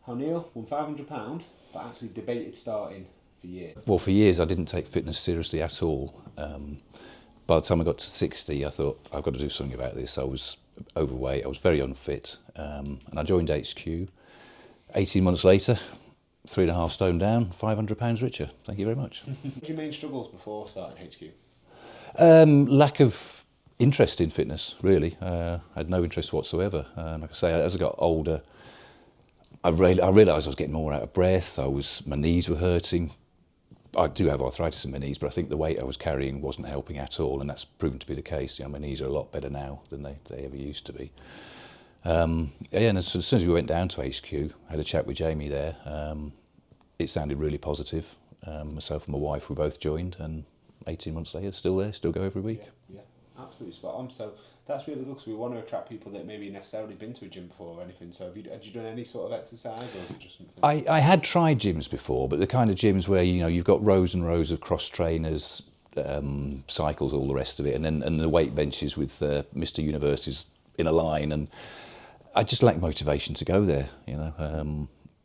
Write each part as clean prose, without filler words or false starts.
O'Neill won £500, but actually debated starting for years. Well, for years I didn't take fitness seriously at all. By the time I got to 60, I thought, I've got to do something about this. I was overweight, I was very unfit, and I joined HQ. 18 months later, 3.5 stone down, £500 richer. Thank you very much. What were your main struggles before starting HQ? Lack of interest in fitness, really. I had no interest whatsoever. Like I say, as I got older, I realised I was getting more out of breath. My knees were hurting. I do have arthritis in my knees, but I think the weight I was carrying wasn't helping at all, and that's proven to be the case. My knees are a lot better now than they ever used to be. And as soon as we went down to HQ, I had a chat with Jamie there. It sounded really positive. Myself and my wife, we both joined, and 18 months later, still there, still go every week. Yeah, absolutely spot on. So that's really good, because we want to attract people that maybe necessarily been to a gym before or anything. So had you done any sort of exercise, or is it just something? I had tried gyms before, but the kind of gyms where you've got rows and rows of cross trainers, cycles, all the rest of it, and the weight benches with Mr. Universities in a line, and I just lacked motivation to go there.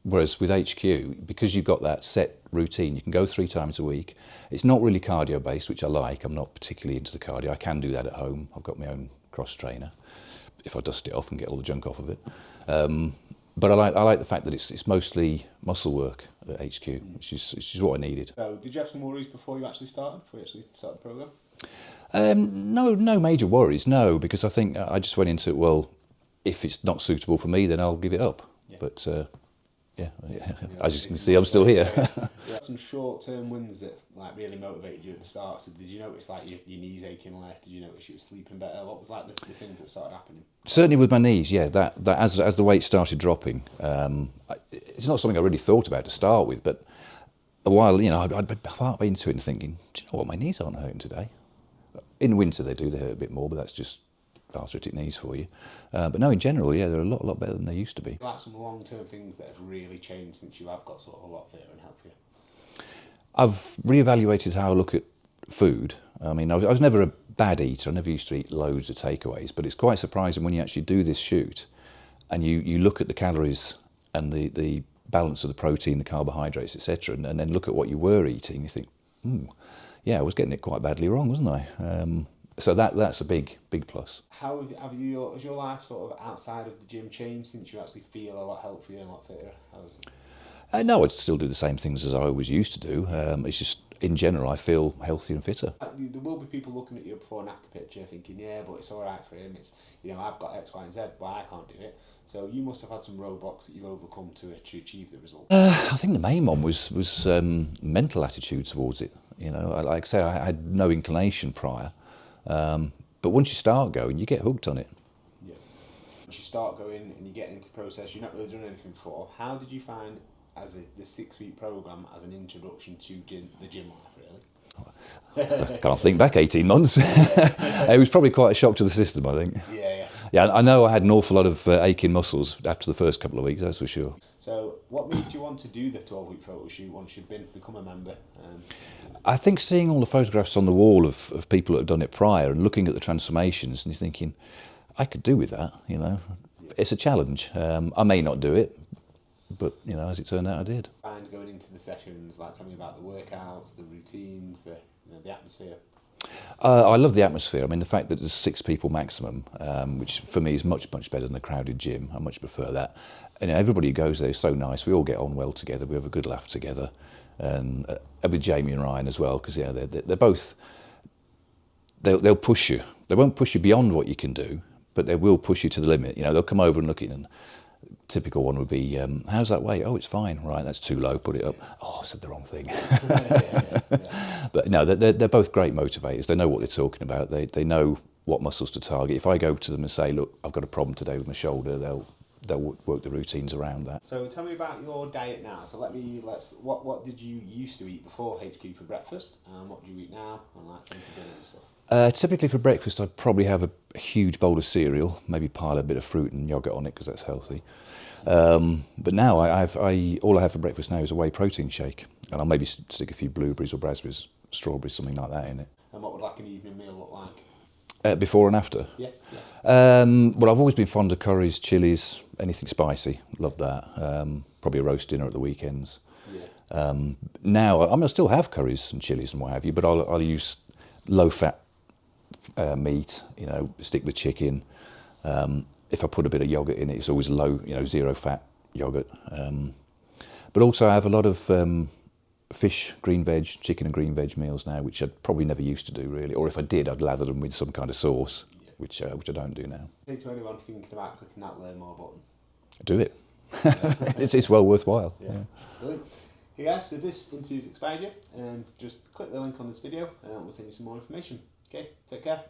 Whereas with HQ, because you've got that set routine, you can go 3 times a week. It's not really cardio based, which I like. I'm not particularly into the cardio. I can do that at home. I've got my own cross trainer if I dust it off and get all the junk off of it. But I like the fact that it's mostly muscle work at HQ, which is what I needed. So did you have some worries before you actually started the program? No major worries, no, because I think I just went into it, well, if it's not suitable for me, then I'll give it up. Yeah. But as you can see, I'm still here. You had some short-term wins that really motivated you at the start. So did you notice your knees aching less? Did you notice you were sleeping better? What was the things that started happening? Certainly with my knees, yeah. That as the weight started dropping, it's not something I really thought about to start with. But a while, I'd been part into it and thinking, do you know what? My knees aren't hurting today. In winter they do; they hurt a bit more, but that's just arthritic knees for you. But no, in general, yeah, they're a lot better than they used to be. Like some long-term things that have really changed since you have got sort of a lot fitter and healthier? I've reevaluated how I look at food. I mean, I was never a bad eater. I never used to eat loads of takeaways, but it's quite surprising when you actually do this shoot and you look at the calories and the balance of the protein, the carbohydrates, etc., and then look at what you were eating, you think, yeah, I was getting it quite badly wrong, wasn't I? So that's a big plus. How has your life sort of outside of the gym changed since you actually feel a lot healthier and a lot fitter? How's it? No, I'd still do the same things as I always used to do. It's just, in general, I feel healthier and fitter. There will be people looking at your before and after picture thinking, yeah, but it's all right for him. It's, I've got X, Y, and Z, but I can't do it. So you must have had some roadblocks that you've overcome to achieve the result. I think the main one was mental attitude towards it. Like I say, I had no inclination prior. But once you start going, you get hooked on it. Yeah. Once you start going and you get into the process, you've not really done anything before. How did you find the 6-week programme as an introduction to the gym life, really? I can't think back 18 months. It was probably quite a shock to the system, I think. Yeah, I know I had an awful lot of aching muscles after the first couple of weeks, that's for sure. So what made you want to do the 12-week photo shoot once you'd become a member? I think seeing all the photographs on the wall of people that have done it prior and looking at the transformations, and you're thinking, I could do with that, It's a challenge. I may not do it, but, as it turned out, I did. And going into the sessions, tell me about the workouts, the routines, the atmosphere. I love the atmosphere. I mean, the fact that there's 6 people maximum, which for me is much better than a crowded gym. I much prefer that. And everybody who goes there is so nice. We all get on well together. We have a good laugh together. And with Jamie and Ryan as well, because they're both. They'll push you. They won't push you beyond what you can do, but they will push you to the limit. They'll come over and look at it. And typical one would be, how's that weight? Oh, it's fine. Right, that's too low. Put it up. Oh, I said the wrong thing. But no, they're both great motivators. They know what they're talking about. They know what muscles to target. If I go to them and say, look, I've got a problem today with my shoulder, they'll work the routines around that. So tell me about your diet now. So what did you used to eat before HQ for breakfast, and what do you eat now, and for dinner and stuff? Typically for breakfast, I'd probably have a huge bowl of cereal, maybe pile a bit of fruit and yogurt on it because that's healthy. But now all I have for breakfast now is a whey protein shake, and I'll maybe stick a few blueberries or raspberries, strawberries, something like that in it. And what would an evening meal look like? Before and after? Yeah. Well, I've always been fond of curries, chilies, anything spicy. Love that. probably a roast dinner at the weekends. Yeah. Now, I still have curries and chilies and what have you, but I'll use low-fat meat, stick with chicken. If I put a bit of yogurt in it, it's always low, zero-fat yogurt. But also I have a lot of fish, green veg, chicken and green veg meals now, which I probably never used to do really. Or if I did, I'd lather them with some kind of sauce, which I don't do now. Say to anyone thinking about clicking that learn more button. Do it. It's well worthwhile. Yeah. Brilliant. Hey guys, if this interview's inspired you, just click the link on this video and we'll send you some more information. Okay, take care.